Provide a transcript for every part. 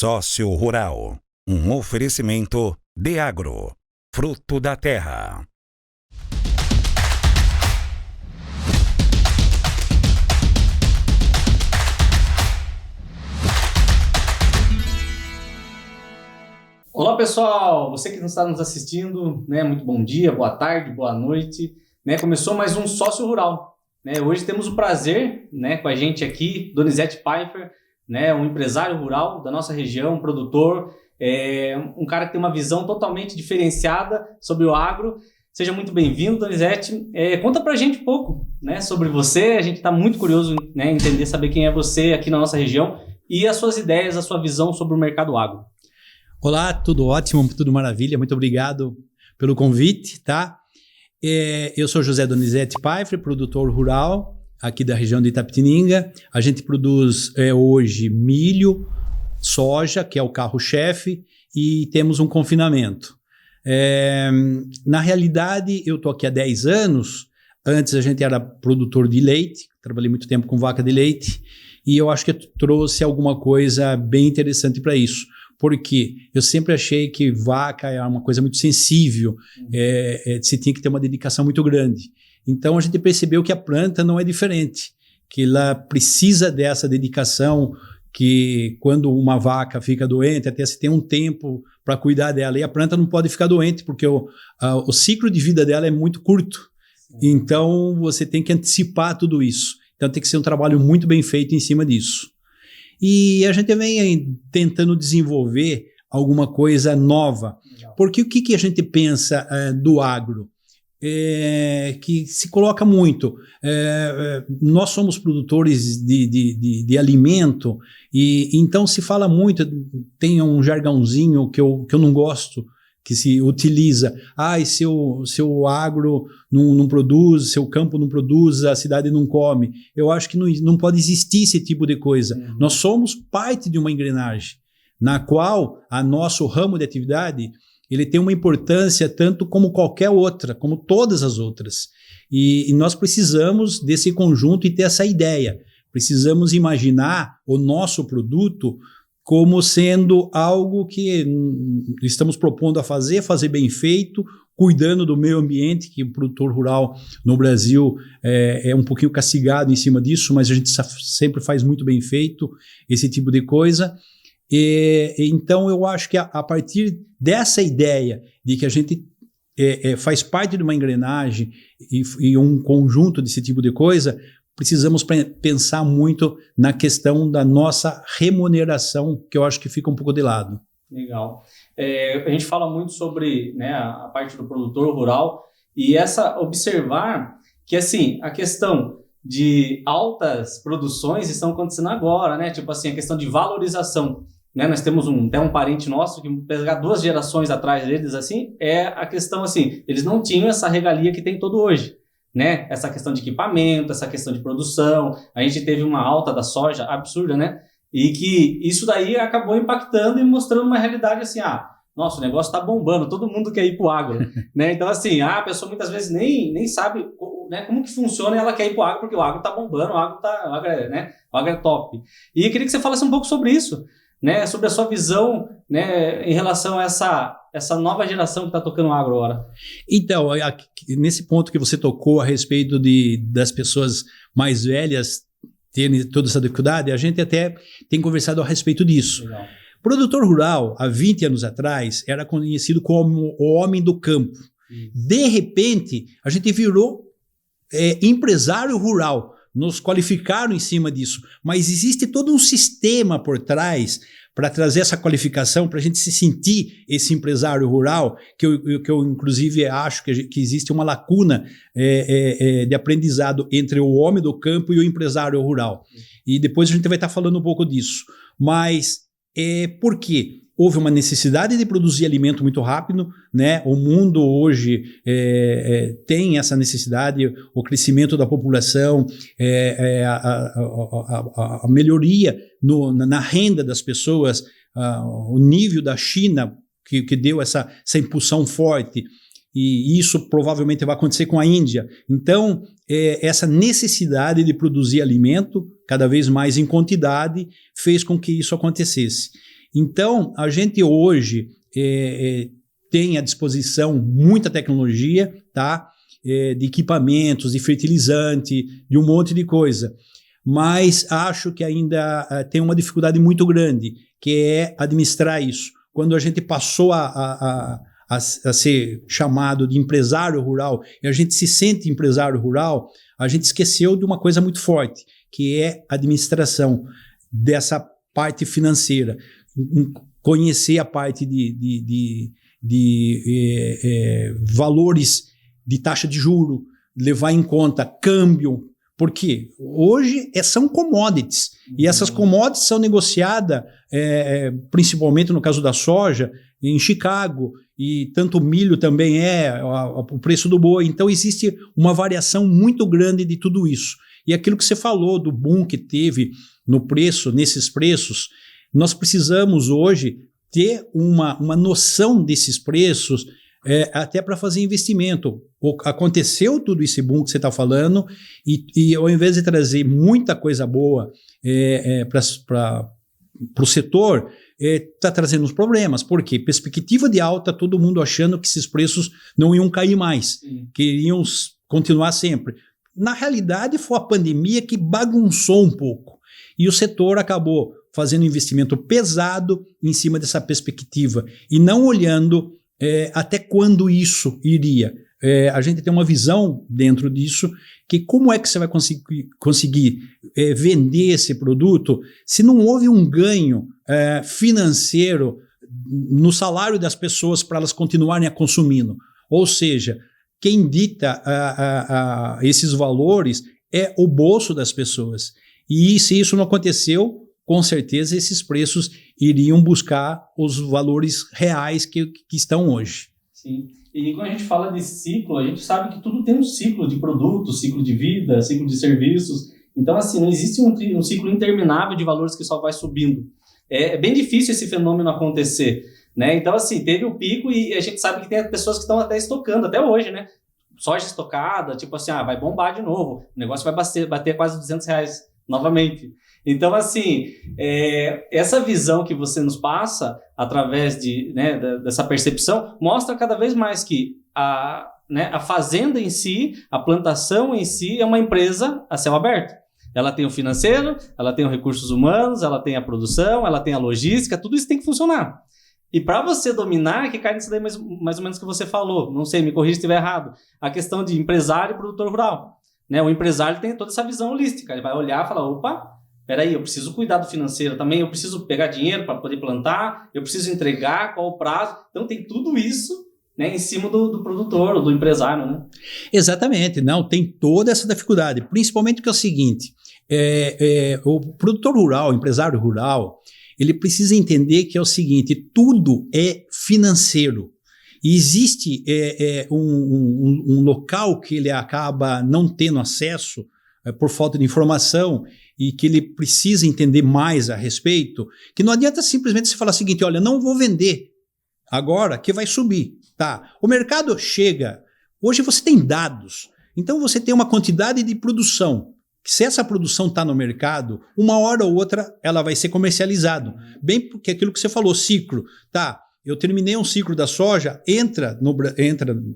Sócio Rural, um oferecimento DEAGRO, fruto da terra. Olá pessoal, você que está nos assistindo, né? Muito bom dia, boa tarde, boa noite. Né? Começou mais um Sócio Rural. Né? Hoje temos o prazer, né, com a gente aqui, Donizete Pfeiffer, né, um empresário rural da nossa região, um produtor, um cara que tem uma visão totalmente diferenciada sobre o agro. Seja muito bem-vindo, Donizete. Conta pra gente um pouco, né, sobre você. A gente está muito curioso, né, em entender, saber quem é você aqui na nossa região e as suas ideias, a sua visão sobre o mercado agro. Olá, tudo ótimo, tudo maravilha. Muito obrigado pelo convite, tá? Eu sou José Donizete Pfeiffer, produtor rural aqui da região de Itapetininga. A gente produz hoje milho, soja, que é o carro-chefe, e temos um confinamento. Na realidade, eu estou aqui há 10 anos. Antes a gente era produtor de leite, trabalhei muito tempo com vaca de leite, e eu acho que trouxe alguma coisa bem interessante para isso. Porque eu sempre achei que vaca é uma coisa muito sensível, você tinha que ter uma dedicação muito grande. Então a gente percebeu que a planta não é diferente, que ela precisa dessa dedicação, que quando uma vaca fica doente, até se tem um tempo para cuidar dela, e a planta não pode ficar doente, porque o ciclo de vida dela é muito curto. Então você tem que antecipar tudo isso. Então tem que ser um trabalho muito bem feito em cima disso. E a gente vem tentando desenvolver alguma coisa nova. Porque o que a gente pensa do agro? Que se coloca muito. Nós somos produtores de alimento, e então se fala muito, tem um jargãozinho que eu não gosto, que se utiliza. Seu agro não produz, seu campo não produz, a cidade não come. Eu acho que não pode existir esse tipo de coisa. Nós somos parte de uma engrenagem, na qual nosso ramo de atividade ele tem uma importância tanto como qualquer outra, como todas as outras. E nós precisamos desse conjunto e ter essa ideia. Precisamos imaginar o nosso produto como sendo algo que estamos propondo a fazer bem feito, cuidando do meio ambiente, que o produtor rural no Brasil é um pouquinho castigado em cima disso, mas a gente sempre faz muito bem feito esse tipo de coisa. Então eu acho que a partir dessa ideia de que a gente faz parte de uma engrenagem e um conjunto desse tipo de coisa, precisamos pensar muito na questão da nossa remuneração, que eu acho que fica um pouco de lado. Legal. A gente fala muito sobre, né, a parte do produtor rural e observar que assim, a questão de altas produções estão acontecendo agora, né? Tipo assim, a questão de valorização. Né, nós temos até um parente nosso que pegar 2 gerações atrás deles, assim, a questão assim, eles não tinham essa regalia que tem todo hoje, né? Essa questão de equipamento, essa questão de produção, a gente teve uma alta da soja absurda, né? E que isso daí acabou impactando e mostrando uma realidade assim, nossa, o negócio tá bombando, todo mundo quer ir pro agro, né? Então assim, a pessoa muitas vezes nem sabe, né, como que funciona e ela quer ir pro agro porque o agro tá bombando, o agro é top. E eu queria que você falasse um pouco sobre isso, né, sobre a sua visão, né, em relação a essa nova geração que está tocando o agro agora. Então, nesse ponto que você tocou a respeito das pessoas mais velhas terem toda essa dificuldade, a gente até tem conversado a respeito disso. Legal. Produtor rural, há 20 anos atrás, era conhecido como o homem do campo. De repente, a gente virou empresário rural. Nos qualificaram em cima disso, mas existe todo um sistema por trás para trazer essa qualificação, para a gente se sentir esse empresário rural, que eu inclusive acho que existe uma lacuna de aprendizado entre o homem do campo e o empresário rural. E depois a gente vai estar falando um pouco disso. Mas por quê? Houve uma necessidade de produzir alimento muito rápido, né? O mundo hoje tem essa necessidade, o crescimento da população, a melhoria na renda das pessoas, o nível da China que deu essa impulsão forte, e isso provavelmente vai acontecer com a Índia. Então, essa necessidade de produzir alimento cada vez mais em quantidade fez com que isso acontecesse. Então, a gente hoje tem à disposição muita tecnologia, tá? De equipamentos, de fertilizante, de um monte de coisa. Mas acho que ainda tem uma dificuldade muito grande, que é administrar isso. Quando a gente passou a ser chamado de empresário rural, e a gente se sente empresário rural, a gente esqueceu de uma coisa muito forte, que é a administração dessa parte financeira. Conhecer a parte de valores de taxa de juro, levar em conta câmbio, porque hoje são commodities, e essas commodities são negociadas, principalmente no caso da soja, em Chicago, e tanto o milho também o preço do boi. Então existe uma variação muito grande de tudo isso. E aquilo que você falou do boom que teve no preço, nesses preços, nós precisamos hoje ter uma noção desses preços, até para fazer investimento. Aconteceu tudo esse boom que você está falando, e ao invés de trazer muita coisa boa para o setor, está trazendo uns problemas. Por quê? Perspectiva de alta, todo mundo achando que esses preços não iam cair mais, que iriam continuar sempre. Na realidade, foi a pandemia que bagunçou um pouco, e o setor acabou fazendo um investimento pesado em cima dessa perspectiva, e não olhando até quando isso iria. A gente tem uma visão dentro disso, que como é que você vai conseguir vender esse produto se não houve um ganho financeiro no salário das pessoas para elas continuarem a consumindo. Ou seja, quem dita esses valores é o bolso das pessoas. E se isso não aconteceu, com certeza esses preços iriam buscar os valores reais que estão hoje. Sim. E quando a gente fala de ciclo, a gente sabe que tudo tem um ciclo de produtos, ciclo de vida, ciclo de serviços. Então, assim, não existe um ciclo interminável de valores que só vai subindo. É bem difícil esse fenômeno acontecer, né? Então, assim, teve o pico e a gente sabe que tem pessoas que estão até estocando, até hoje, né? Soja estocada, tipo assim, vai bombar de novo. O negócio vai bater quase R$200 novamente. Então, assim, essa visão que você nos passa através dessa percepção mostra cada vez mais que a fazenda em si, a plantação em si é uma empresa a céu aberto. Ela tem o financeiro, ela tem os recursos humanos, ela tem a produção, ela tem a logística, tudo isso tem que funcionar. E para você dominar, que cai nisso daí mais ou menos que você falou, não sei, me corrija se estiver errado, a questão de empresário e produtor rural. Né? O empresário tem toda essa visão holística, ele vai olhar e falar, opa, peraí, eu preciso cuidar do financeiro também, eu preciso pegar dinheiro para poder plantar, eu preciso entregar, qual o prazo. Então tem tudo isso, né, em cima do produtor, do empresário, né? Exatamente, não, tem toda essa dificuldade, principalmente que é o seguinte, o produtor rural, o empresário rural, ele precisa entender que é o seguinte, tudo é financeiro. E existe um local que ele acaba não tendo acesso por falta de informação e que ele precisa entender mais a respeito, que não adianta simplesmente você falar o seguinte, olha, não vou vender agora que vai subir. Tá? O mercado chega, hoje você tem dados, então você tem uma quantidade de produção, que se essa produção está no mercado, uma hora ou outra ela vai ser comercializada. Bem porque aquilo que você falou, ciclo, tá? Eu terminei um ciclo da soja,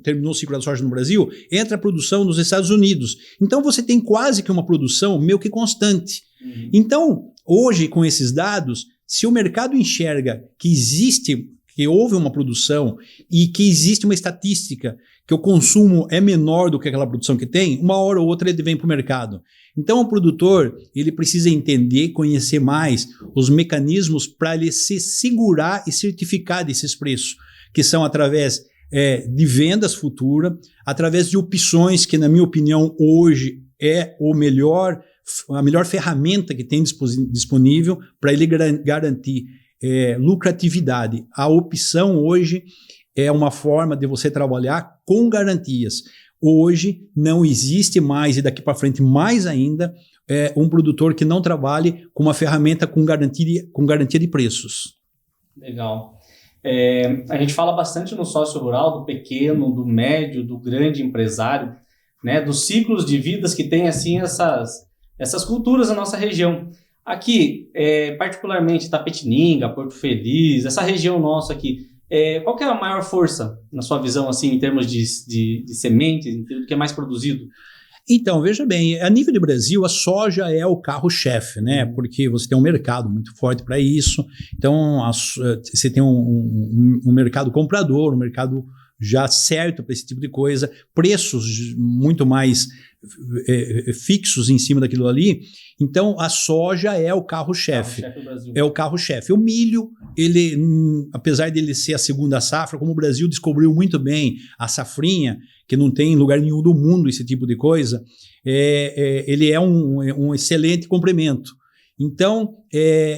terminou o ciclo da soja no Brasil, entra a produção nos Estados Unidos. Então você tem quase que uma produção meio que constante. Então, hoje, com esses dados, se o mercado enxerga que houve uma produção e que existe uma estatística que o consumo é menor do que aquela produção que tem, uma hora ou outra ele vem para o mercado. Então o produtor ele precisa entender, conhecer mais os mecanismos para ele se segurar e certificar desses preços, que são através de vendas futuras, através de opções que, na minha opinião, hoje é a melhor ferramenta que tem disponível para ele garantir lucratividade. A opção hoje é uma forma de você trabalhar com garantias. Hoje não existe mais, e daqui para frente mais ainda, um produtor que não trabalhe com uma ferramenta com garantia de preços. Legal. A gente fala bastante no sócio rural, do pequeno, do médio, do grande empresário, né, dos ciclos de vidas que tem assim essas culturas na nossa região. Aqui, particularmente Itapetininga, Porto Feliz, essa região nossa aqui, qual que é a maior força, na sua visão, assim, em termos de sementes, em termos do que é mais produzido? Então, veja bem, a nível de Brasil, a soja é o carro-chefe, né? Porque você tem um mercado muito forte para isso. Então, você tem um mercado comprador, um mercado já certo para esse tipo de coisa, preços muito mais fixos em cima daquilo ali. Então, a soja é o carro-chefe. É o carro-chefe. O milho, ele, apesar de ele ser a segunda safra, como o Brasil descobriu muito bem a safrinha, que não tem em lugar nenhum do mundo esse tipo de coisa, ele é um excelente complemento. Então,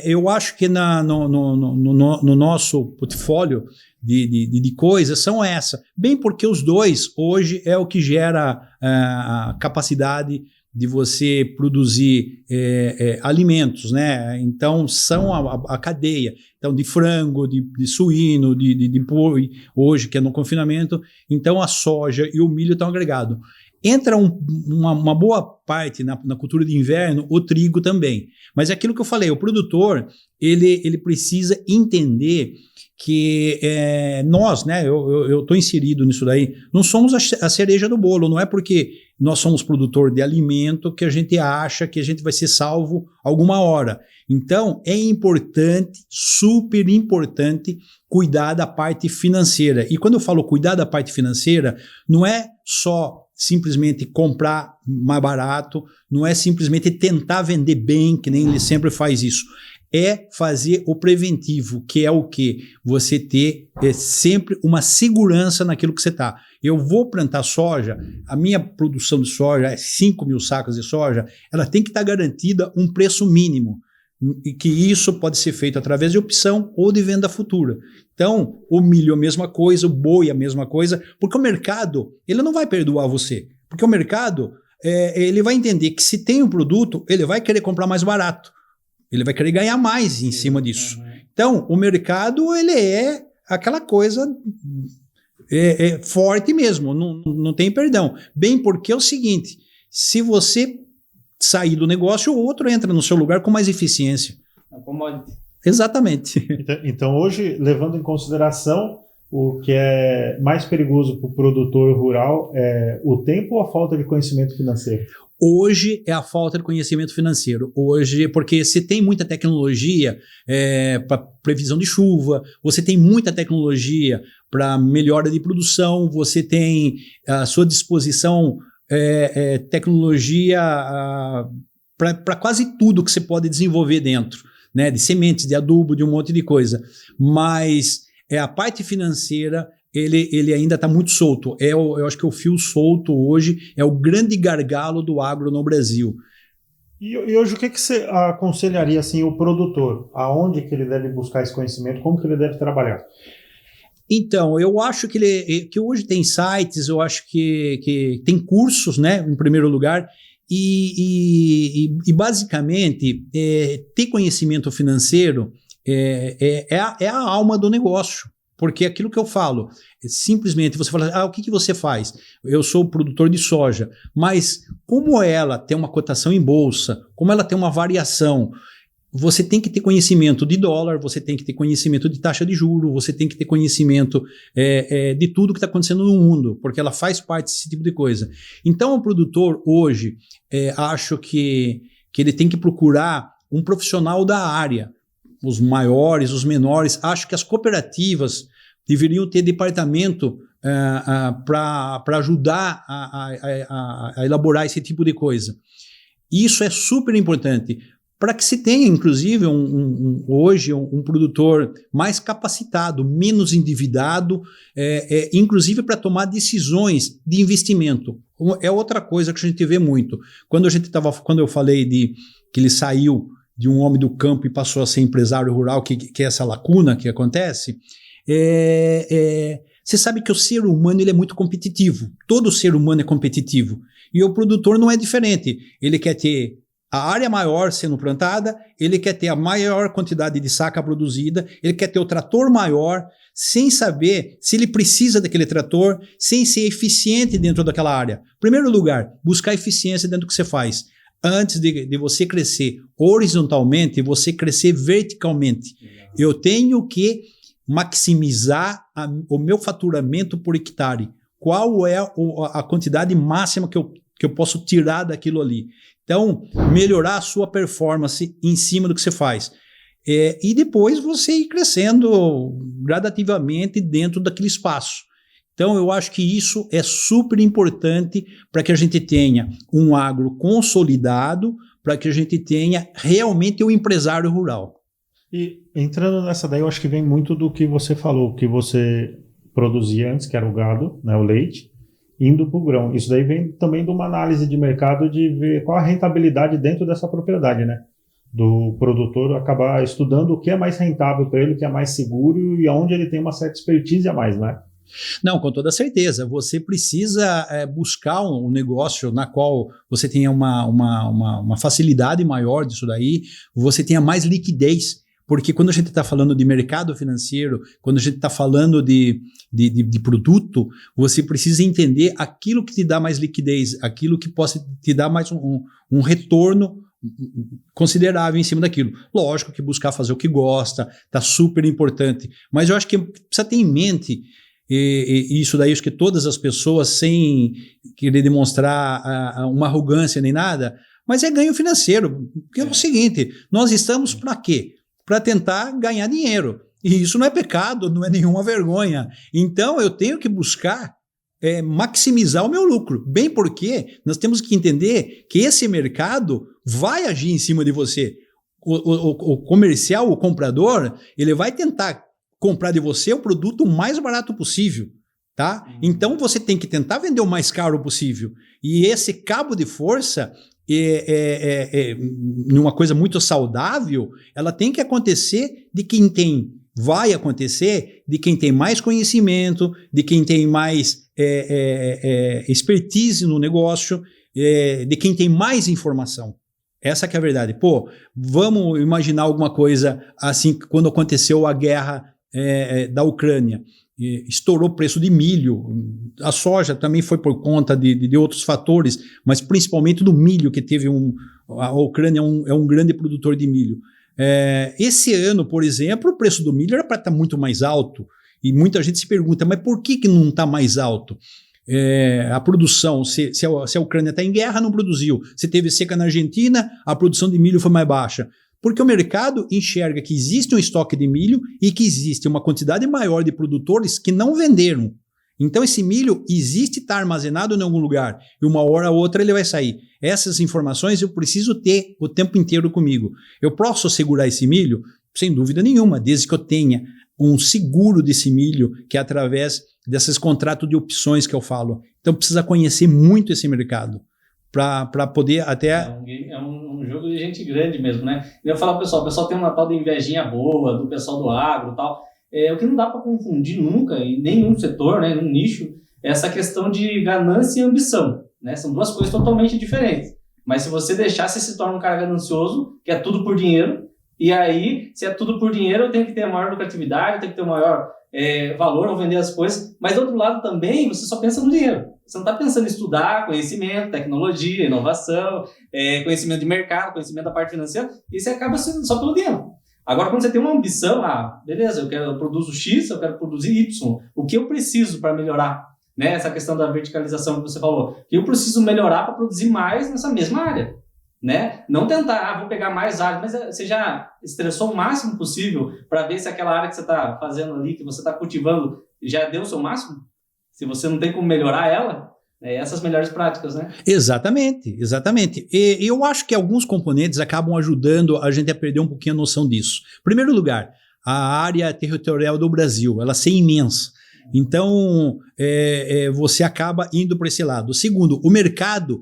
eu acho que no nosso portfólio de coisas são essa. Bem porque os dois, hoje, é o que gera a capacidade de você produzir alimentos, né? Então, são a cadeia. Então, de frango, de suíno, de boi, hoje, que é no confinamento. Então, a soja e o milho estão agregados. Entra uma boa parte na cultura de inverno, o trigo também. Mas é aquilo que eu falei, o produtor, ele precisa entender que nós, né, eu estou inserido nisso daí, não somos a cereja do bolo, não é porque nós somos produtor de alimento que a gente acha que a gente vai ser salvo alguma hora. Então, é importante, super importante, cuidar da parte financeira. E quando eu falo cuidar da parte financeira, não é só simplesmente comprar mais barato, não é simplesmente tentar vender bem, que nem ele sempre faz isso. É fazer o preventivo, que é o quê? Você ter sempre uma segurança naquilo que você está. Eu vou plantar soja, a minha produção de soja é 5 mil sacas de soja, ela tem que estar garantida um preço mínimo. E que isso pode ser feito através de opção ou de venda futura. Então, o milho é a mesma coisa, o boi é a mesma coisa, porque o mercado, ele não vai perdoar você. Porque o mercado, ele vai entender que se tem um produto, ele vai querer comprar mais barato. Ele vai querer ganhar mais em cima disso. Então, o mercado, ele é aquela coisa forte mesmo, não tem perdão. Bem porque é o seguinte, se você sair do negócio, o outro entra no seu lugar com mais eficiência. Exatamente. Então, hoje, levando em consideração o que é mais perigoso para o produtor rural, é o tempo ou a falta de conhecimento financeiro? Hoje é a falta de conhecimento financeiro. Hoje, porque você tem muita tecnologia para previsão de chuva, você tem muita tecnologia para melhora de produção, você tem à sua disposição tecnologia para quase tudo que você pode desenvolver dentro, né? De sementes, de adubo, de um monte de coisa. Mas a parte financeira, ele ainda está muito solto. Eu acho que o fio solto hoje é o grande gargalo do agro no Brasil. E hoje o que você aconselharia assim, o produtor? Aonde que ele deve buscar esse conhecimento? Como que ele deve trabalhar? Então, eu acho que hoje tem sites, eu acho que tem cursos, né, em primeiro lugar, e basicamente ter conhecimento financeiro é a alma do negócio, porque aquilo que eu falo, simplesmente você fala, o que você faz? Eu sou produtor de soja, mas como ela tem uma cotação em bolsa, como ela tem uma variação, você tem que ter conhecimento de dólar, você tem que ter conhecimento de taxa de juros, você tem que ter conhecimento de tudo que está acontecendo no mundo, porque ela faz parte desse tipo de coisa. Então, o produtor hoje, acho que ele tem que procurar um profissional da área, os maiores, os menores. Acho que as cooperativas deveriam ter departamento para ajudar a elaborar esse tipo de coisa. Isso é super importante, para que se tenha, inclusive, hoje um produtor mais capacitado, menos endividado, inclusive para tomar decisões de investimento. É outra coisa que a gente vê muito. Quando eu falei que ele saiu de um homem do campo e passou a ser empresário rural, que é essa lacuna que acontece, você sabe que o ser humano ele é muito competitivo. Todo ser humano é competitivo. E o produtor não é diferente. Ele quer ter a área maior sendo plantada, ele quer ter a maior quantidade de saca produzida, ele quer ter o trator maior, sem saber se ele precisa daquele trator, sem ser eficiente dentro daquela área. Primeiro lugar, buscar eficiência dentro do que você faz. Antes de você crescer horizontalmente, você crescer verticalmente. Eu tenho que maximizar o meu faturamento por hectare. Qual é a quantidade máxima que eu posso tirar daquilo ali? Então, melhorar a sua performance em cima do que você faz. E depois você ir crescendo gradativamente dentro daquele espaço. Então, eu acho que isso é super importante para que a gente tenha um agro consolidado, para que a gente tenha realmente um empresário rural. E entrando nessa daí, eu acho que vem muito do que você falou, que você produzia antes, que era o gado, né, o leite, indo para o grão. Isso daí vem também de uma análise de mercado de ver qual a rentabilidade dentro dessa propriedade, né? Do produtor acabar estudando o que é mais rentável para ele, o que é mais seguro e aonde ele tem uma certa expertise a mais, né? Não, com toda certeza. Você precisa buscar um negócio na qual você tenha uma facilidade maior disso daí, você tenha mais liquidez. Porque quando a gente está falando de mercado financeiro, quando a gente está falando de produto, você precisa entender aquilo que te dá mais liquidez, aquilo que possa te dar mais um retorno considerável em cima daquilo. Lógico que buscar fazer o que gosta, está super importante. Mas eu acho que precisa ter em mente, e isso daí acho que todas as pessoas, sem querer demonstrar uma arrogância nem nada, mas é ganho financeiro. Porque é o seguinte, nós estamos para quê? Para tentar ganhar dinheiro. E isso não é pecado, não é nenhuma vergonha. Então, eu tenho que buscar maximizar o meu lucro. Bem porque nós temos que entender que esse mercado vai agir em cima de você. O comercial, o comprador, ele vai tentar comprar de você o produto o mais barato possível. Tá? Então, você tem que tentar vender o mais caro possível. E esse cabo de força... numa coisa muito saudável, ela tem que acontecer vai acontecer de quem tem mais conhecimento, de quem tem mais expertise no negócio, de quem tem mais informação. Essa que é a verdade. Pô, vamos imaginar alguma coisa assim, quando aconteceu a guerra da Ucrânia. Estourou o preço de milho, a soja também foi por conta de outros fatores, mas principalmente do milho, que teve a Ucrânia é um grande produtor de milho. Esse ano, por exemplo, o preço do milho era para estar muito mais alto, e muita gente se pergunta, mas por que não está mais alto? A produção, se a Ucrânia está em guerra, não produziu. Se teve seca na Argentina, a produção de milho foi mais baixa. Porque o mercado enxerga que existe um estoque de milho e que existe uma quantidade maior de produtores que não venderam. Então esse milho existe, está armazenado em algum lugar e uma hora ou outra ele vai sair. Essas informações eu preciso ter o tempo inteiro comigo. Eu posso segurar esse milho? Sem dúvida nenhuma, desde que eu tenha um seguro desse milho, que é através desses contratos de opções que eu falo. Então precisa conhecer muito esse mercado. Para poder até... É um jogo de gente grande mesmo, né? Eu falo pro pessoal, o pessoal tem uma tal de invejinha boa, do pessoal do agro e tal. O que não dá para confundir nunca, em nenhum setor, né, num nicho, é essa questão de ganância e ambição, né? São duas coisas totalmente diferentes. Mas se você deixar, você se torna um cara ganancioso, que é tudo por dinheiro, e aí, se é tudo por dinheiro, eu tenho que ter maior lucratividade, eu tenho que ter maior valor ao vender as coisas, mas do outro lado também, você só pensa no dinheiro. Você não está pensando em estudar conhecimento, tecnologia, inovação, conhecimento de mercado, conhecimento da parte financeira, e você acaba sendo só pelo dinheiro. Agora, quando você tem uma ambição, beleza, eu produzo X, eu quero produzir Y, o que eu preciso para melhorar? Né? Essa questão da verticalização que você falou, que eu preciso melhorar para produzir mais nessa mesma área. Né? Não tentar, vou pegar mais áreas, mas você já estressou o máximo possível para ver se aquela área que você está fazendo ali, que você está cultivando, já deu o seu máximo? Se você não tem como melhorar ela, essas melhores práticas, né? Exatamente. E eu acho que alguns componentes acabam ajudando a gente a perder um pouquinho a noção disso. Em primeiro lugar, a área territorial do Brasil, ela ser imensa. Então, você acaba indo para esse lado. Segundo, o mercado...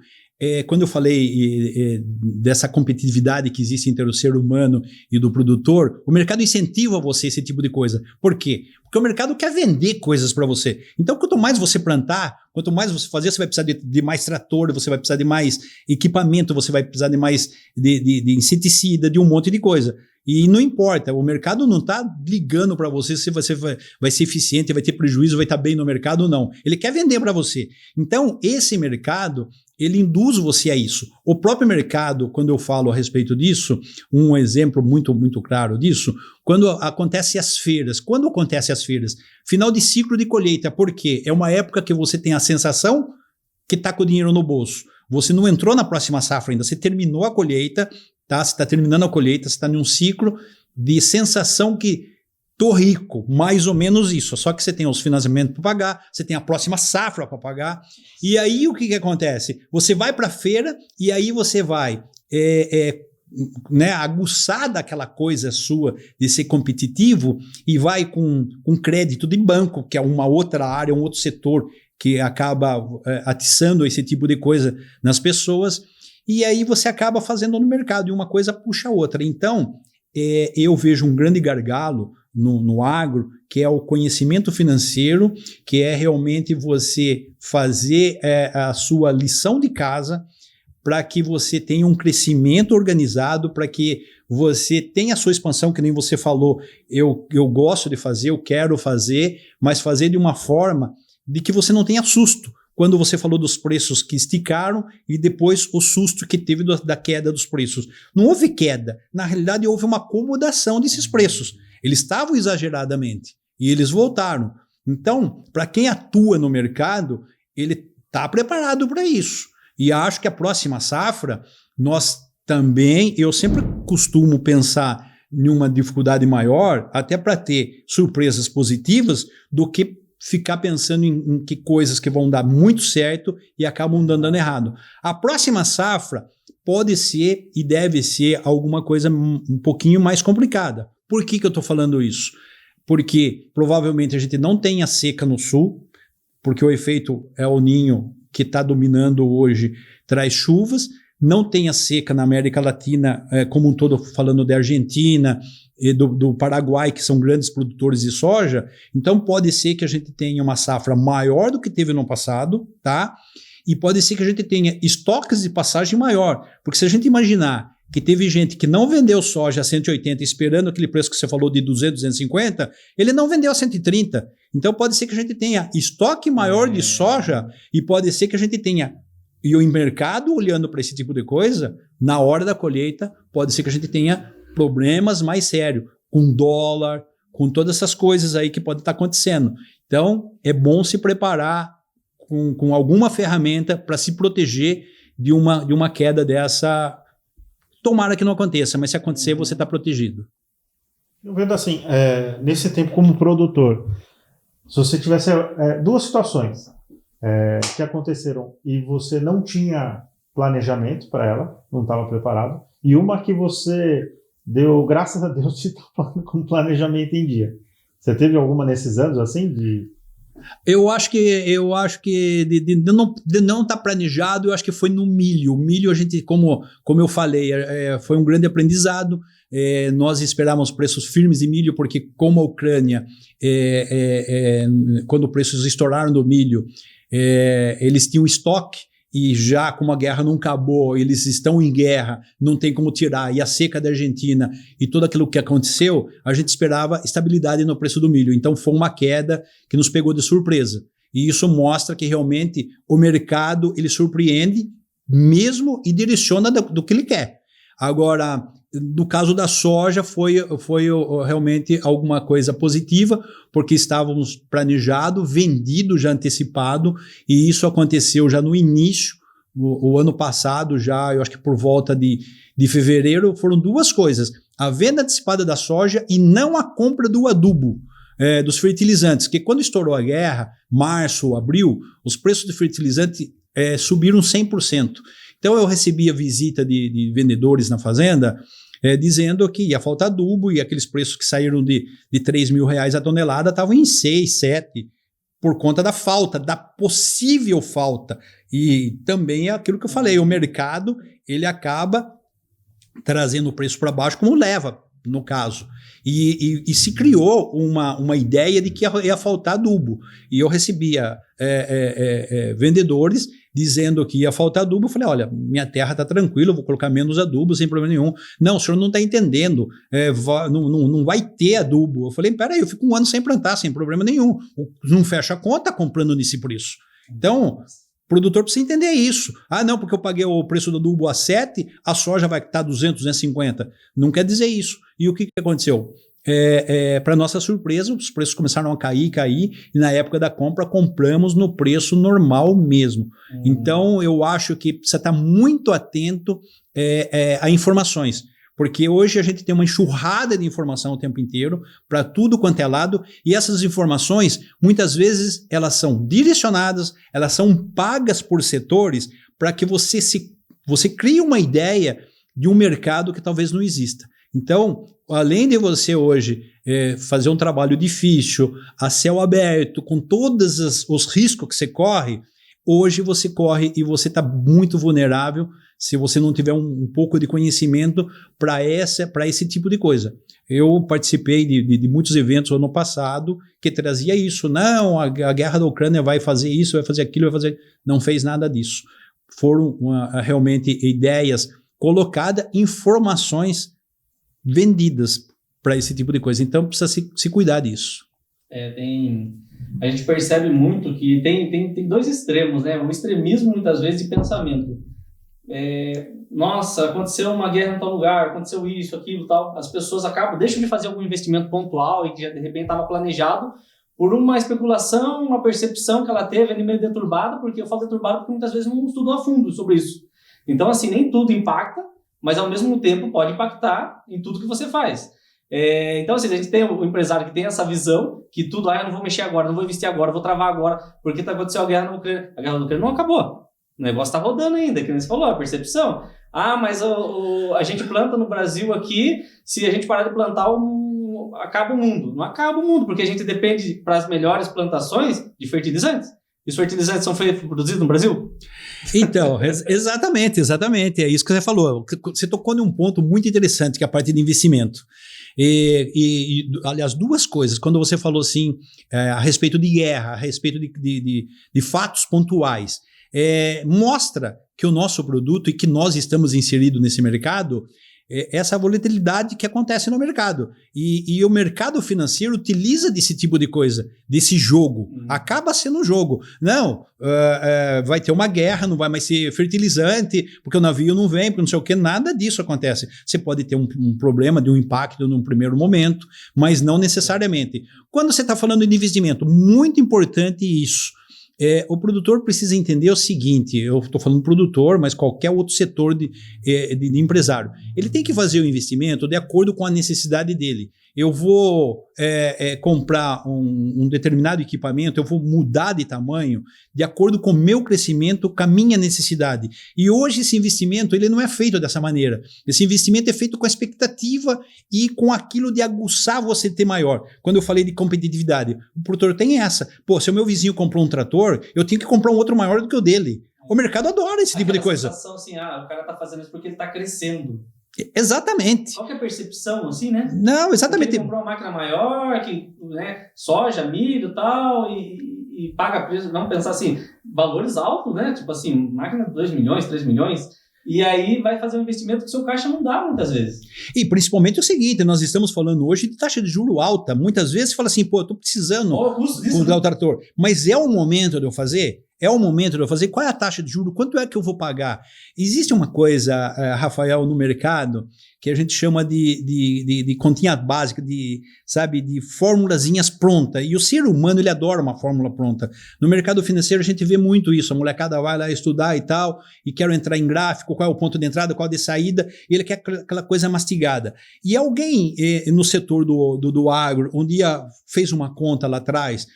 quando eu falei dessa competitividade que existe entre o ser humano e do produtor, o mercado incentiva você esse tipo de coisa. Por quê? Porque o mercado quer vender coisas para você. Então, quanto mais você plantar, quanto mais você fazer, você vai precisar de mais trator, você vai precisar de mais equipamento, você vai precisar de mais de inseticida, de um monte de coisa. E não importa, o mercado não está ligando para você se você vai ser eficiente, vai ter prejuízo, vai estar bem no mercado ou não. Ele quer vender para você. Então, esse mercado, ele induz você a isso. O próprio mercado, quando eu falo a respeito disso, um exemplo muito, muito claro disso, quando acontecem as feiras. Quando acontecem as feiras? Final de ciclo de colheita, por quê? É uma época que você tem a sensação que está com o dinheiro no bolso. Você não entrou na próxima safra ainda, você terminou a colheita, tá? Você está terminando a colheita, você está em um ciclo de sensação que tô rico, mais ou menos isso, só que você tem os financiamentos para pagar, você tem a próxima safra para pagar, e aí o que acontece? Você vai para a feira e aí você vai né, aguçar daquela coisa sua de ser competitivo e vai com crédito de banco, que é uma outra área, um outro setor que acaba atiçando esse tipo de coisa nas pessoas, e aí você acaba fazendo no mercado e uma coisa puxa a outra. Então, eu vejo um grande gargalo no agro, que é o conhecimento financeiro, que é realmente você fazer a sua lição de casa para que você tenha um crescimento organizado, para que você tenha a sua expansão, que nem você falou, eu gosto de fazer, eu quero fazer, mas fazer de uma forma de que você não tenha susto. Quando você falou dos preços que esticaram e depois o susto que teve da queda dos preços. Não houve queda, na realidade houve uma acomodação desses preços. Eles estavam exageradamente e eles voltaram. Então, para quem atua no mercado, ele está preparado para isso. E acho que a próxima safra, nós também, eu sempre costumo pensar em uma dificuldade maior, até para ter surpresas positivas, do que ficar pensando em que coisas que vão dar muito certo e acabam dando errado. A próxima safra pode ser e deve ser alguma coisa um pouquinho mais complicada. Por que eu estou falando isso? Porque provavelmente a gente não tem a seca no sul, porque o efeito El Niño que está dominando hoje traz chuvas, não tem a seca na América Latina como um todo, falando da Argentina e do Paraguai, que são grandes produtores de soja. Então pode ser que a gente tenha uma safra maior do que teve no passado, tá? E pode ser que a gente tenha estoques de passagem maior, porque se a gente imaginar que teve gente que não vendeu soja a 180 esperando aquele preço que você falou de 200, 250, ele não vendeu a 130. Então pode ser que a gente tenha estoque maior de soja e pode ser que a gente tenha, e o mercado olhando para esse tipo de coisa, na hora da colheita, pode ser que a gente tenha problemas mais sérios, com dólar, com todas essas coisas aí que podem estar acontecendo. Então é bom se preparar com alguma ferramenta para se proteger de uma queda dessa. Tomara que não aconteça, mas se acontecer, você está protegido. Eu vendo assim, nesse tempo como produtor, se você tivesse duas situações que aconteceram e você não tinha planejamento para ela, não estava preparado, e uma que você deu, graças a Deus, de estar com planejamento em dia. Você teve alguma nesses anos assim de... Eu acho que de não estar planejado, eu acho que foi no milho. O milho, a gente, como eu falei, foi um grande aprendizado. Nós esperávamos preços firmes de milho, porque como a Ucrânia, quando os preços estouraram do milho, eles tinham estoque, e já como a guerra não acabou, eles estão em guerra, não tem como tirar, e a seca da Argentina e tudo aquilo que aconteceu, a gente esperava estabilidade no preço do milho. Então foi uma queda que nos pegou de surpresa. E isso mostra que realmente o mercado ele surpreende mesmo e direciona do que ele quer. Agora, no caso da soja, foi realmente alguma coisa positiva, porque estávamos planejado, vendido já antecipado, e isso aconteceu já no início, o ano passado, já, eu acho que por volta de fevereiro, foram duas coisas: a venda antecipada da soja e não a compra do adubo, dos fertilizantes, que quando estourou a guerra, março, abril, os preços de fertilizante subiram 100%. Então eu recebi a visita de vendedores na fazenda dizendo que ia faltar adubo e aqueles preços que saíram de R$3.000 a tonelada estavam em 6, 7, por conta da falta, da possível falta. E também é aquilo que eu falei, o mercado ele acaba trazendo o preço para baixo como leva, no caso. E se criou uma ideia de que ia faltar adubo. E eu recebia vendedores dizendo que ia faltar adubo. Eu falei, olha, minha terra está tranquila, eu vou colocar menos adubo sem problema nenhum. Não, o senhor não está entendendo, não vai ter adubo. Eu falei, peraí, eu fico um ano sem plantar, sem problema nenhum. Não fecha a conta comprando nesse preço. Então, O produtor precisa entender isso. Ah, não, porque eu paguei o preço do adubo a 7, a soja vai estar 200, 250. Não quer dizer isso. E o que aconteceu? Para nossa surpresa, os preços começaram a cair, e na época da compra compramos no preço normal mesmo. Então, eu acho que precisa estar muito atento a informações. Porque hoje a gente tem uma enxurrada de informação o tempo inteiro, para tudo quanto é lado, e essas informações, muitas vezes, elas são direcionadas, elas são pagas por setores, para que você crie uma ideia de um mercado que talvez não exista. Então, além de você hoje fazer um trabalho difícil, a céu aberto, com todos os riscos que você corre, hoje você corre e você está muito vulnerável se você não tiver um pouco de conhecimento para esse tipo de coisa. Eu participei de muitos eventos ano passado que trazia isso. Não, a guerra da Ucrânia vai fazer isso, vai fazer aquilo, vai fazer... Não fez nada disso. Foram realmente ideias colocadas, informações vendidas para esse tipo de coisa. Então precisa se cuidar disso. A gente percebe muito que tem dois extremos, né? Um extremismo, muitas vezes, de pensamento. Nossa, aconteceu uma guerra em tal lugar, aconteceu isso, aquilo, tal. As pessoas deixam de fazer algum investimento pontual e que já de repente estava planejado por uma especulação, uma percepção que ela teve ali meio deturbada, porque eu falo deturbada porque muitas vezes não estudou a fundo sobre isso. Então, assim, nem tudo impacta, mas ao mesmo tempo pode impactar em tudo que você faz. Então, assim, a gente tem o empresário que tem essa visão, que tudo, eu não vou mexer agora, não vou investir agora, vou travar agora, porque aconteceu a guerra na Ucrânia. A guerra na Ucrânia não acabou. O negócio está rodando ainda, que nem você falou, a percepção. Mas a gente planta no Brasil aqui, se a gente parar de plantar, acaba o mundo. Não acaba o mundo, porque a gente depende, para as melhores plantações, de fertilizantes. E os fertilizantes são produzidos no Brasil? Então, exatamente. É isso que você falou. Você tocou em um ponto muito interessante, que é a parte de investimento. Aliás, duas coisas. Quando você falou assim, a respeito de guerra, a respeito de fatos pontuais, mostra que o nosso produto e que nós estamos inseridos nesse mercado, essa volatilidade que acontece no mercado. E o mercado financeiro utiliza desse tipo de coisa, desse jogo. Acaba sendo um jogo. Não, vai ter uma guerra, não vai mais ser fertilizante, porque o navio não vem, porque não sei o que, nada disso acontece. Você pode ter um problema de um impacto num primeiro momento, mas não necessariamente. Quando você está falando de investimento, muito importante isso. O produtor precisa entender o seguinte, eu estou falando produtor, mas qualquer outro setor de empresário. Ele tem que fazer o investimento de acordo com a necessidade dele. Eu vou comprar um determinado equipamento, eu vou mudar de tamanho de acordo com o meu crescimento, com a minha necessidade. E hoje esse investimento ele não é feito dessa maneira. Esse investimento é feito com a expectativa e com aquilo de aguçar você ter maior. Quando eu falei de competitividade, o produtor tem essa. Se o meu vizinho comprou um trator, eu tenho que comprar um outro maior do que o dele. O mercado adora esse tipo de coisa. Sensação assim, o cara está fazendo isso porque ele está crescendo. Exatamente. Qual que é a percepção, assim, né? Não, exatamente. Porque ele comprou uma máquina maior, que, né, soja, milho e tal, e paga preço, vamos pensar assim, valores altos, né? Tipo assim, máquina de 2 milhões, 3 milhões, e aí vai fazer um investimento que o seu caixa não dá muitas vezes. E principalmente o seguinte, nós estamos falando hoje de taxa de juro alta. Muitas vezes você fala assim, eu estou precisando comprar o trator, mas é o momento de eu fazer? É o momento de eu fazer? Qual é a taxa de juros? Quanto é que eu vou pagar? Existe uma coisa, Rafael, no mercado que a gente chama de continha básica, de formulazinhas prontas. E o ser humano, ele adora uma fórmula pronta. No mercado financeiro, a gente vê muito isso. A molecada vai lá estudar e tal, e quer entrar em gráfico, qual é o ponto de entrada, qual é de saída, e ele quer aquela coisa mastigada. E alguém no setor do agro, um dia fez uma conta lá atrás,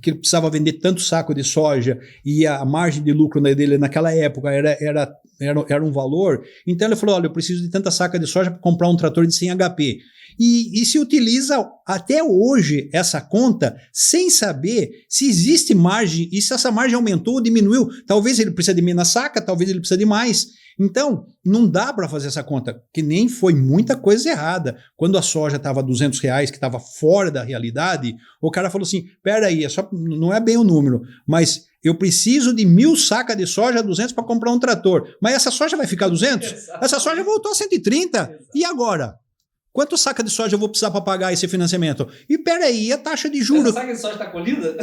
que ele precisava vender tanto saco de soja e a margem de lucro dele naquela época era um valor, então ele falou, olha, eu preciso de tanta saca de soja para comprar um trator de 100 HP. E se utiliza até hoje essa conta sem saber se existe margem e se essa margem aumentou ou diminuiu. Talvez ele precise de menos saca, talvez ele precise de mais. Então, não dá para fazer essa conta, que nem foi muita coisa errada. Quando a soja estava R$200, que estava fora da realidade, o cara falou assim, peraí, não é bem o número, mas eu preciso de 1.000 sacas de soja a 200 para comprar um trator. Mas essa soja vai ficar 200? Essa soja voltou a 130. E agora? Quanto saca de soja eu vou precisar para pagar esse financiamento? E peraí, a taxa de juros... Essa saca de soja está colhida?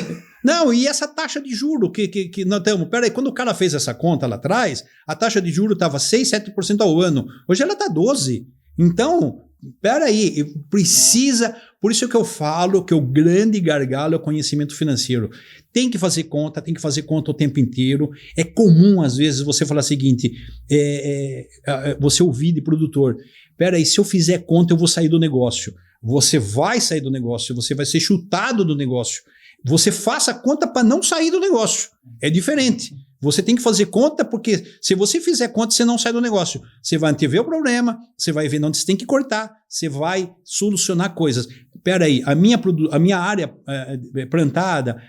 Não, e essa taxa de juro que nós temos... Peraí, quando o cara fez essa conta lá atrás, a taxa de juro estava 6, 7% ao ano. Hoje ela está 12%. Então, peraí, precisa... Por isso que eu falo que o grande gargalo é o conhecimento financeiro. Tem que fazer conta o tempo inteiro. É comum, às vezes, você falar o seguinte, você ouvir de produtor, peraí, se eu fizer conta, eu vou sair do negócio. Você vai sair do negócio, você vai ser chutado do negócio. Você faça conta para não sair do negócio. É diferente. Você tem que fazer conta porque se você fizer conta, você não sai do negócio. Você vai antever o problema, você vai ver onde você tem que cortar, você vai solucionar coisas. Peraí, a minha área plantada,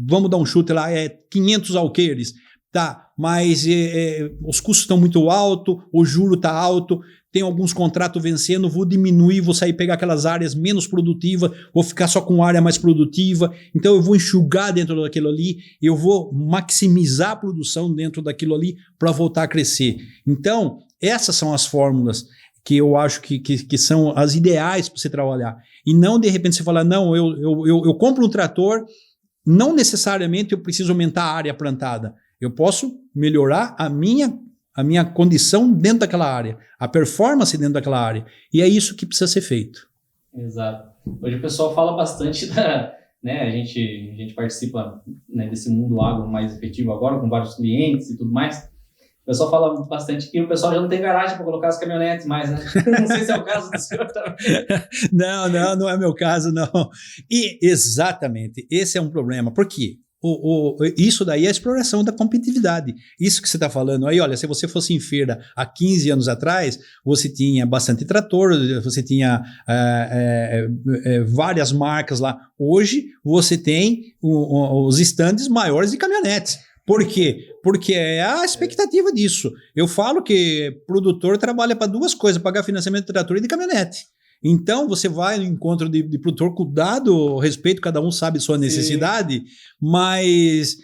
vamos dar um chute lá, 500 alqueires. Tá, mas os custos estão muito altos, o juro está alto, tem alguns contratos vencendo, vou diminuir, vou sair pegar aquelas áreas menos produtivas, vou ficar só com área mais produtiva, então eu vou enxugar dentro daquilo ali, eu vou maximizar a produção dentro daquilo ali para voltar a crescer. Então, essas são as fórmulas que eu acho que são as ideais para você trabalhar. E não, de repente, você falar, não, eu compro um trator, não necessariamente eu preciso aumentar a área plantada. Eu posso melhorar a minha condição dentro daquela área, a performance dentro daquela área. E é isso que precisa ser feito. Exato. Hoje o pessoal fala bastante né, a gente participa, né, desse mundo agro mais efetivo agora, com vários clientes e tudo mais. O pessoal fala bastante que o pessoal já não tem garagem para colocar as caminhonetes mais, né? Não sei se é o caso do senhor também. Não é meu caso, não. E exatamente, esse é um problema. Por quê? Isso daí é a exploração da competitividade. Isso que você está falando aí, olha, se você fosse em feira há 15 anos atrás, você tinha bastante trator, você tinha várias marcas lá. Hoje, você tem os estandes maiores de caminhonetes. Por quê? Porque é a expectativa disso. Eu falo que produtor trabalha para duas coisas, pagar financiamento de trator e de caminhonete. Então, você vai no encontro de produtor com dado respeito, cada um sabe sua necessidade, mas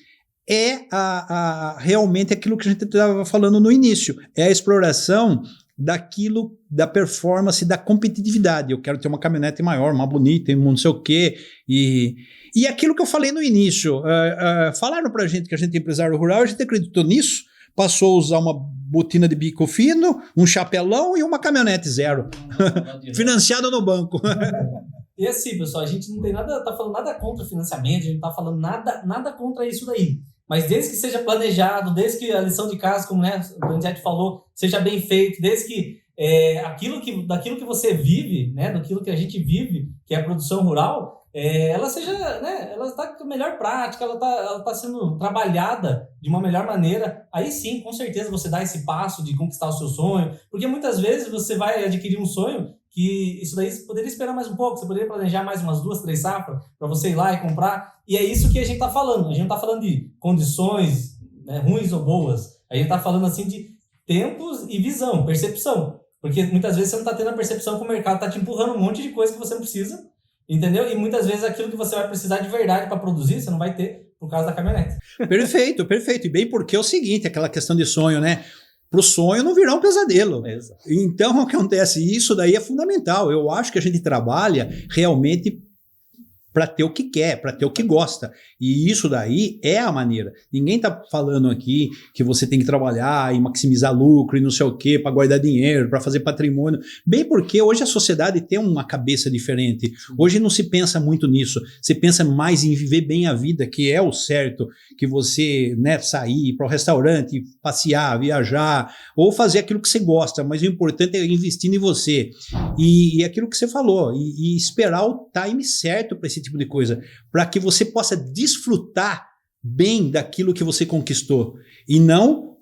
realmente aquilo que a gente estava falando no início, é a exploração daquilo, da performance, da competitividade. Eu quero ter uma caminhonete maior, mais bonita, não sei o quê, e aquilo que eu falei no início, falaram pra gente que a gente é empresário rural, a gente acreditou nisso, passou a usar uma botina de bico fino, um chapelão e uma caminhonete zero, financiada no banco. E assim, pessoal, a gente não tem nada, tá falando nada contra o financiamento, a gente não tá falando nada contra isso daí. Mas desde que seja planejado, desde que a lição de casa, como, né, o Donizete falou, seja bem feito, desde que daquilo que você vive, né, daquilo que a gente vive, que é a produção rural, ela seja, né, ela está com a melhor prática, ela tá sendo trabalhada de uma melhor maneira. Aí sim, com certeza você dá esse passo de conquistar o seu sonho, porque muitas vezes você vai adquirir um sonho que isso daí você poderia esperar mais um pouco, você poderia planejar mais umas 2, 3 safras para você ir lá e comprar, e é isso que a gente está falando. A gente não está falando de condições, né, ruins ou boas, a gente está falando assim de tempos e visão, percepção, porque muitas vezes você não está tendo a percepção que o mercado está te empurrando um monte de coisa que você não precisa, entendeu? E muitas vezes aquilo que você vai precisar de verdade para produzir, você não vai ter por causa da caminhonete. Perfeito. E bem porque é o seguinte, aquela questão de sonho, né? Para o sonho não virar um pesadelo. Exato. Então, o que acontece? Isso daí é fundamental. Eu acho que a gente trabalha realmente para ter o que quer, para ter o que gosta. E isso daí é a maneira. Ninguém está falando aqui que você tem que trabalhar e maximizar lucro e não sei o quê, para guardar dinheiro, para fazer patrimônio. Bem porque hoje a sociedade tem uma cabeça diferente. Hoje não se pensa muito nisso. Se pensa mais em viver bem a vida, que é o certo, que você, né, sair para o restaurante, passear, viajar, ou fazer aquilo que você gosta. Mas o importante é investir em você. E aquilo que você falou, e esperar o time certo para esse tipo de coisa, para que você possa desfrutar bem daquilo que você conquistou e não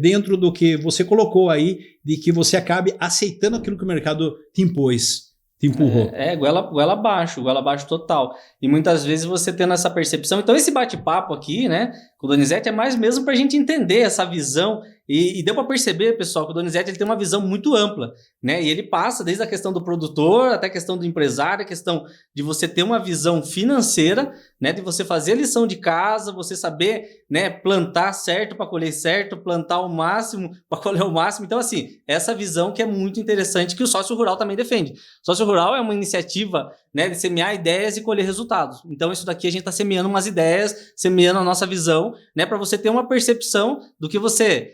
dentro do que você colocou aí, de que você acabe aceitando aquilo que o mercado te impôs, te empurrou. Goela abaixo total. E muitas vezes você tendo essa percepção. Então esse bate-papo aqui, né, com o Donizete é mais mesmo para a gente entender essa visão E deu para perceber, pessoal, que o Donizete ele tem uma visão muito ampla, né? E ele passa desde a questão do produtor até a questão do empresário, a questão de você ter uma visão financeira, né? De você fazer a lição de casa, você saber, né, plantar certo para colher certo, plantar o máximo para colher o máximo. Então, assim, essa visão que é muito interessante que o sócio rural também defende. O sócio rural é uma iniciativa, né, de semear ideias e colher resultados. Então, isso daqui a gente está semeando umas ideias, semeando a nossa visão, né, para você ter uma percepção do que você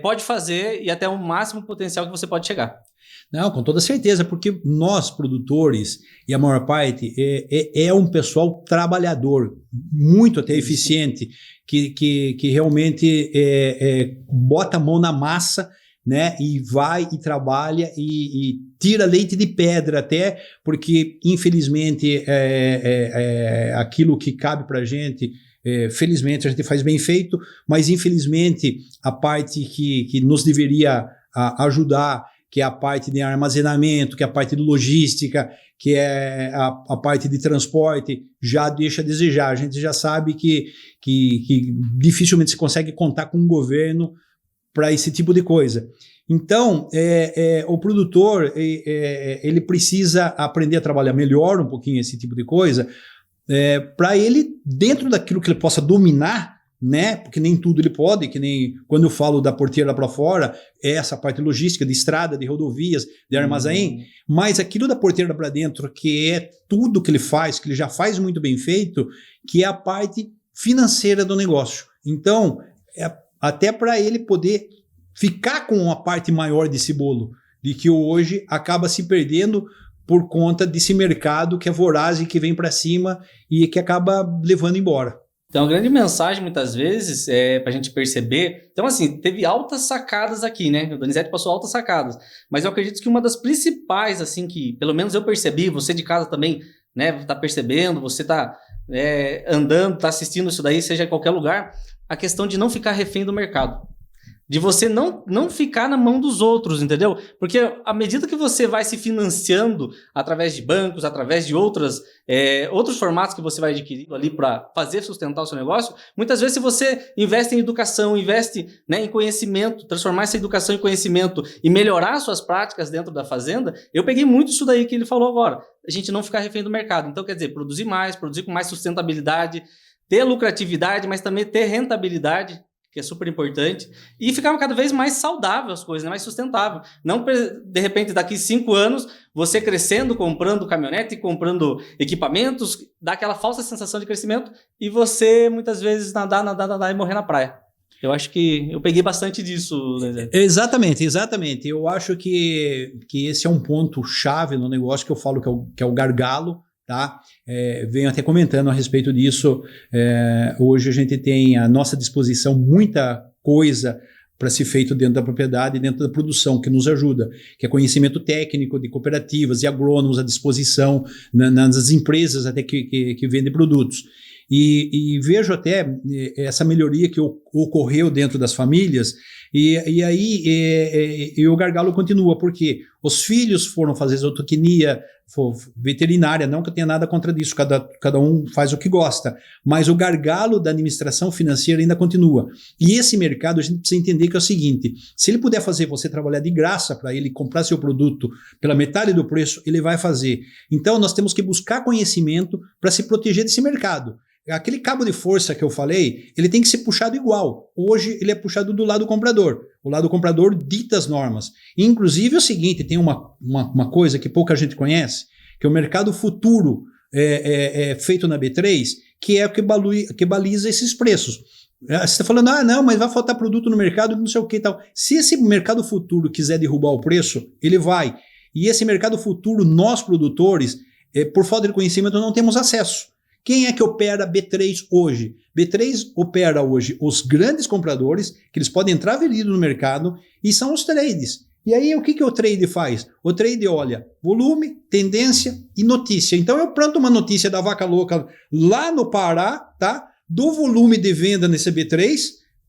pode fazer e até o máximo potencial que você pode chegar. Não, com toda certeza, porque nós, produtores, e a maior parte, é um pessoal trabalhador, muito até eficiente, que realmente bota a mão na massa, né, e vai e trabalha e tira leite de pedra até, porque infelizmente aquilo que cabe para a gente, felizmente a gente faz bem feito, mas infelizmente a parte que nos deveria ajudar, que é a parte de armazenamento, que é a parte de logística, que é a parte de transporte, já deixa a desejar. A gente já sabe que dificilmente se consegue contar com o governo para esse tipo de coisa. Então, o produtor ele precisa aprender a trabalhar melhor um pouquinho esse tipo de coisa, para ele, dentro daquilo que ele possa dominar, né? Porque nem tudo ele pode, que nem quando eu falo da porteira para fora, essa parte logística, de estrada, de rodovias, de armazém, mas aquilo da porteira para dentro, que é tudo que ele faz, que ele já faz muito bem feito, que é a parte financeira do negócio. Então, até para ele poder ficar com a parte maior desse bolo, de que hoje acaba se perdendo por conta desse mercado que é voraz e que vem para cima e que acaba levando embora. Então, a grande mensagem, muitas vezes, para a gente perceber... Então, assim, teve altas sacadas aqui, né? O Donizete passou altas sacadas. Mas eu acredito que uma das principais, assim, que pelo menos eu percebi, você de casa também, né, tá percebendo, você tá andando, tá assistindo isso daí, seja em qualquer lugar, a questão de não ficar refém do mercado. De você não ficar na mão dos outros, entendeu? Porque à medida que você vai se financiando através de bancos, através de outros formatos que você vai adquirindo ali para fazer sustentar o seu negócio, muitas vezes se você investe em educação, investe, né, em conhecimento, transformar essa educação em conhecimento e melhorar suas práticas dentro da fazenda, eu peguei muito isso daí que ele falou agora, a gente não ficar refém do mercado. Então, quer dizer, produzir com mais sustentabilidade, ter lucratividade, mas também ter rentabilidade, que é super importante, e ficar cada vez mais saudável as coisas, né? Mais sustentável. Não, de repente, daqui 5 anos, você crescendo, comprando caminhonete, comprando equipamentos, dá aquela falsa sensação de crescimento, e você, muitas vezes, nadar e morrer na praia. Eu acho que eu peguei bastante disso, né? Exatamente. Eu acho que esse é um ponto chave no negócio que eu falo que é o gargalo, tá? Venho até comentando a respeito disso. Hoje a gente tem à nossa disposição muita coisa para ser feito dentro da propriedade, dentro da produção, que nos ajuda, que é conhecimento técnico de cooperativas e agrônomos à disposição nas empresas até que vendem produtos. E vejo até essa melhoria que ocorreu dentro das famílias, e aí o gargalo continua, porque os filhos foram fazer zootecnia, veterinária, não que eu tenha nada contra isso, cada um faz o que gosta, mas o gargalo da administração financeira ainda continua. E esse mercado a gente precisa entender que é o seguinte: se ele puder fazer você trabalhar de graça para ele comprar seu produto pela metade do preço, ele vai fazer. Então nós temos que buscar conhecimento para se proteger desse mercado. Aquele cabo de força que eu falei, ele tem que ser puxado igual. Hoje ele é puxado do lado do comprador. O lado do comprador dita as normas. Inclusive é o seguinte, tem uma coisa que pouca gente conhece, que é o mercado futuro feito na B3, que é o que baliza esses preços. Você está falando, não, mas vai faltar produto no mercado, não sei o que e tal. Se esse mercado futuro quiser derrubar o preço, ele vai. E esse mercado futuro, nós produtores, por falta de conhecimento, não temos acesso. Quem é que opera B3 hoje? B3 opera hoje os grandes compradores, que eles podem entrar vendido no mercado, e são os trades. E aí o que o trade faz? O trade olha volume, tendência e notícia. Então eu planto uma notícia da vaca louca lá no Pará, tá? Do volume de venda nesse B3,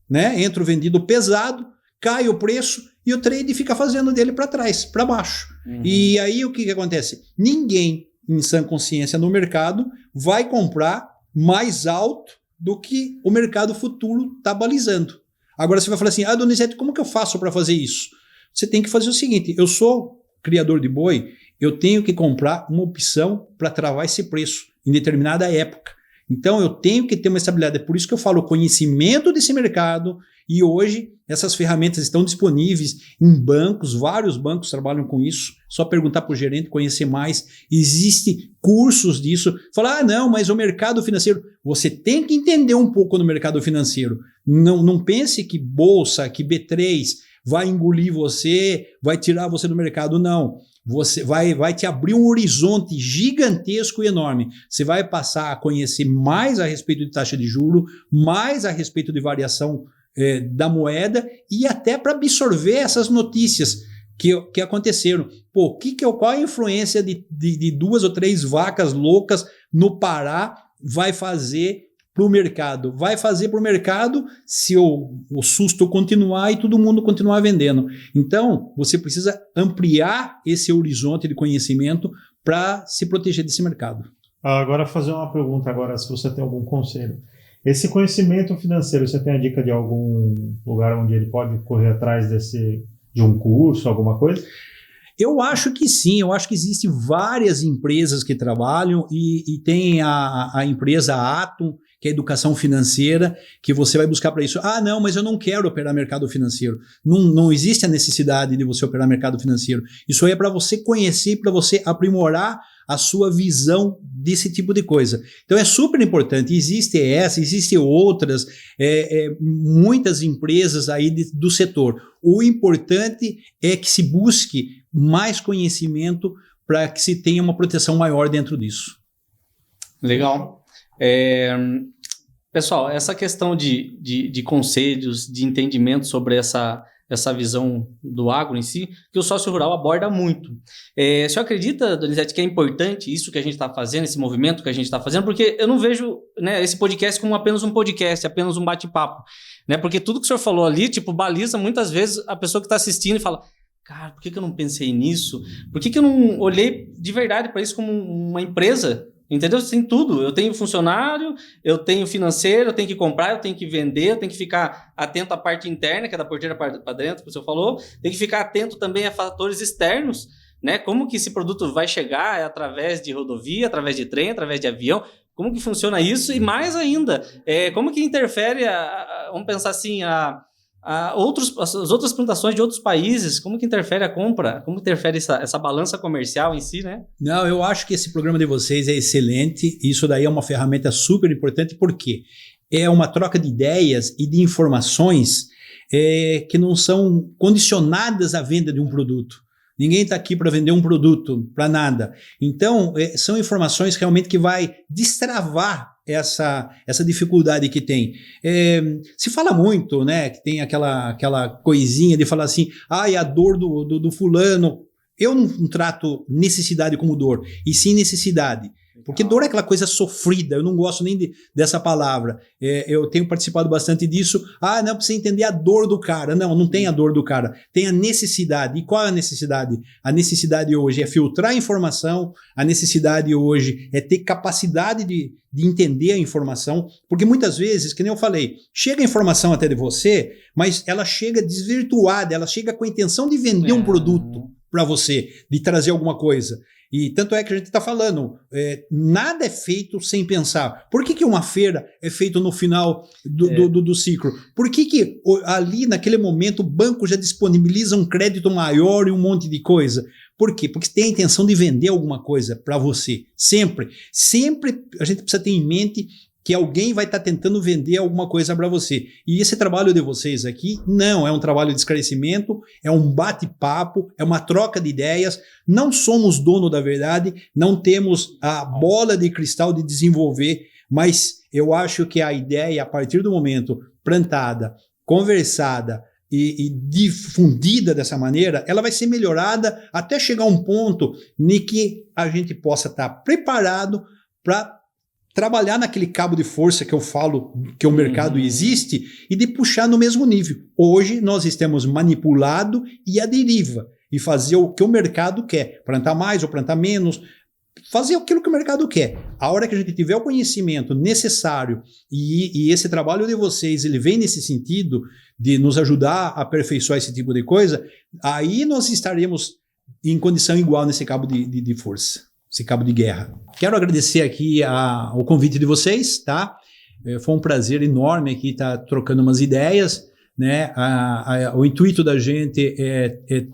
né? Entra o vendido pesado, cai o preço e o trade fica fazendo dele para trás, para baixo. Uhum. E aí o que acontece? Ninguém em sã consciência no mercado vai comprar mais alto do que o mercado futuro está balizando. Agora você vai falar assim, Donizete, como que eu faço para fazer isso? Você tem que fazer o seguinte, eu sou criador de boi, eu tenho que comprar uma opção para travar esse preço em determinada época. Então, eu tenho que ter uma estabilidade. É por isso que eu falo conhecimento desse mercado, e hoje essas ferramentas estão disponíveis em bancos, vários bancos trabalham com isso, só perguntar para o gerente, conhecer mais. Existem cursos disso. Falar, não, mas o mercado financeiro, você tem que entender um pouco no mercado financeiro. Não pense que bolsa, que B3 vai engolir você, vai tirar você do mercado, não. Você vai te abrir um horizonte gigantesco e enorme. Você vai passar a conhecer mais a respeito de taxa de juros, mais a respeito de variação da moeda e até para absorver essas notícias que aconteceram. Pô, qual a influência de 2 ou 3 vacas loucas no Pará vai fazer para o mercado? Vai fazer para o mercado se o susto continuar e todo mundo continuar vendendo. Então, você precisa ampliar esse horizonte de conhecimento para se proteger desse mercado. Agora, fazer uma pergunta agora, se você tem algum conselho. Esse conhecimento financeiro, você tem a dica de algum lugar onde ele pode correr atrás de um curso, alguma coisa? Eu acho que sim, eu acho que existem várias empresas que trabalham e tem a empresa Atom, que é educação financeira, que você vai buscar para isso. Não, mas eu não quero operar mercado financeiro. Não existe a necessidade de você operar mercado financeiro. Isso aí é para você conhecer, para você aprimorar a sua visão desse tipo de coisa. Então é super importante. Existem outras, muitas empresas aí do setor. O importante é que se busque mais conhecimento para que se tenha uma proteção maior dentro disso. Legal. Pessoal, essa questão de conselhos, de entendimento sobre essa visão do agro em si, que o sócio rural aborda muito. O senhor acredita, Donizete, que é importante isso que a gente está fazendo, esse movimento que a gente está fazendo? Porque eu não vejo, né, esse podcast como apenas um podcast, apenas um bate-papo. Né? Porque tudo que o senhor falou ali, baliza muitas vezes a pessoa que está assistindo e fala, cara, por que eu não pensei nisso? Por que eu não olhei de verdade para isso como uma empresa? Entendeu? Tem tudo. Eu tenho funcionário, eu tenho financeiro, eu tenho que comprar, eu tenho que vender, eu tenho que ficar atento à parte interna, que é da porteira para dentro, que o senhor falou. Tem que ficar atento também a fatores externos, né? Como que esse produto vai chegar? É através de rodovia, através de trem, através de avião? Como que funciona isso? E mais ainda, como que interfere, vamos pensar assim, as outras plantações de outros países, como que interfere a compra, como interfere essa balança comercial em si, né? Não, eu acho que esse programa de vocês é excelente, isso daí é uma ferramenta super importante, porque é uma troca de ideias e de informações que não são condicionadas à venda de um produto. Ninguém está aqui para vender um produto, para nada. Então, são informações realmente que vai destravar essa dificuldade que tem. Se fala muito, né, que tem aquela coisinha de falar assim, a dor do fulano. Eu não trato necessidade como dor, e sim necessidade. Porque dor é aquela coisa sofrida, eu não gosto nem dessa palavra. Eu tenho participado bastante disso. Não precisa entender a dor do cara. Não tem a dor do cara. Tem a necessidade. E qual é a necessidade? A necessidade hoje é filtrar a informação, a necessidade hoje é ter capacidade de entender a informação, porque muitas vezes, que nem eu falei, chega a informação até de você, mas ela chega desvirtuada, ela chega com a intenção de vender um produto para você, de trazer alguma coisa. E tanto é que a gente está falando, nada é feito sem pensar. Por que uma feira é feita no final do ciclo? Por que ali, naquele momento, o banco já disponibiliza um crédito maior e um monte de coisa? Por quê? Porque tem a intenção de vender alguma coisa para você. Sempre a gente precisa ter em mente que alguém vai estar tentando vender alguma coisa para você. E esse trabalho de vocês aqui, não, é um trabalho de esclarecimento, é um bate-papo, é uma troca de ideias. Não somos dono da verdade, não temos a bola de cristal de desenvolver, mas eu acho que a ideia, a partir do momento plantada, conversada e difundida dessa maneira, ela vai ser melhorada até chegar a um ponto em que a gente possa estar preparado para trabalhar naquele cabo de força que eu falo que o mercado existe e de puxar no mesmo nível. Hoje nós estamos manipulado e à deriva e fazer o que o mercado quer, plantar mais ou plantar menos. fazer aquilo que o mercado quer. A hora que a gente tiver o conhecimento necessário e esse trabalho de vocês, ele vem nesse sentido de nos ajudar a aperfeiçoar esse tipo de coisa, aí nós estaremos em condição igual nesse cabo de força, esse cabo de guerra. Quero agradecer aqui o convite de vocês, tá? Foi um prazer enorme aqui estar trocando umas ideias, né? O intuito da gente é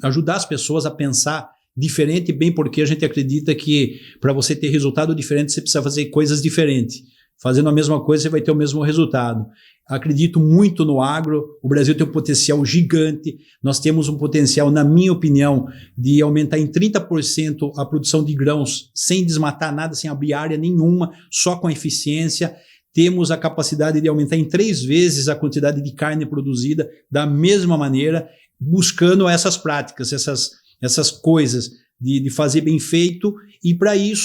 ajudar as pessoas a pensar diferente, bem porque a gente acredita que para você ter resultado diferente, você precisa fazer coisas diferentes. Fazendo a mesma coisa, você vai ter o mesmo resultado. Acredito muito no agro, o Brasil tem um potencial gigante, nós temos um potencial, na minha opinião, de aumentar em 30% a produção de grãos sem desmatar nada, sem abrir área nenhuma, só com eficiência. Temos a capacidade de aumentar em 3 vezes a quantidade de carne produzida da mesma maneira, buscando essas práticas, essas coisas de fazer bem feito, e para isso